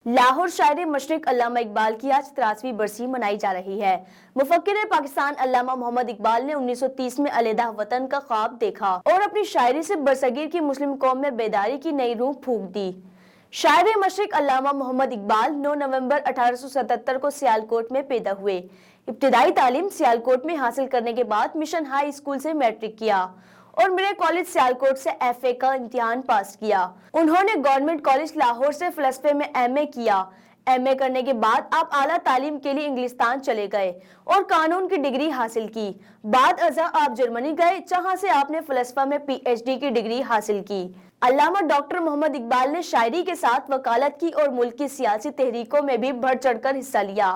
لاہور شاعر مشرق علامہ اقبال کی آج 83ویں برسی منائی جا رہی ہے۔ مفکر پاکستان علامہ محمد اقبال نے 1930 میں علیحدہ وطن کا خواب دیکھا اور اپنی شاعری سے برصغیر کی مسلم قوم میں بیداری کی نئی روح پھونک دی۔ شاعر مشرق علامہ محمد اقبال 9 نومبر 1877 کو سیالکوٹ میں پیدا ہوئے۔ ابتدائی تعلیم سیالکوٹ میں حاصل کرنے کے بعد مشن ہائی اسکول سے میٹرک کیا اور میرے کالج سیالکوٹ سے ایف اے کا امتحان پاس کیا۔ انہوں نے گورنمنٹ کالج لاہور سے فلسفے میں ایم اے کیا۔ ایم اے کرنے کے بعد آپ اعلیٰ تعلیم کے لیے انگلستان چلے گئے اور قانون کی ڈگری حاصل کی۔ بعد ازاں آپ جرمنی گئے جہاں سے آپ نے فلسفہ میں پی ایچ ڈی کی ڈگری حاصل کی۔ علامہ ڈاکٹر محمد اقبال نے شاعری کے ساتھ وکالت کی اور ملک کی سیاسی تحریکوں میں بھی بڑھ چڑھ کر حصہ لیا۔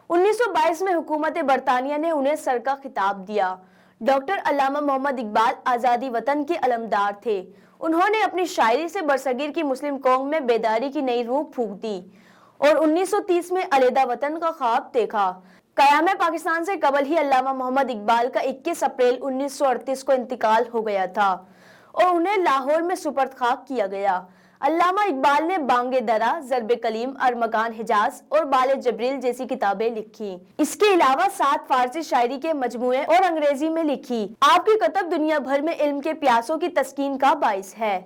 1922 میں حکومت برطانیہ نے انہیں سر کا خطاب دیا۔ ڈاکٹر علامہ محمد اقبال آزادی وطن کے علمدار تھے۔ انہوں نے اپنی شاعری سے برصغیر کی مسلم قوم میں بیداری کی نئی روح پھونک دی اور 1930 میں علیحدہ وطن کا خواب دیکھا۔ قیام پاکستان سے قبل ہی علامہ محمد اقبال کا 21 اپریل 1938 کو انتقال ہو گیا تھا اور انہیں لاہور میں سپرد خاک کیا گیا۔ علامہ اقبال نے بانگ درا، ضرب کلیم، ارمغان حجاز اور بال جبریل جیسی کتابیں لکھی۔ اس کے علاوہ 7 فارسی شاعری کے مجموعے اور انگریزی میں لکھی۔ آپ کی کتب دنیا بھر میں علم کے پیاسوں کی تسکین کا باعث ہے۔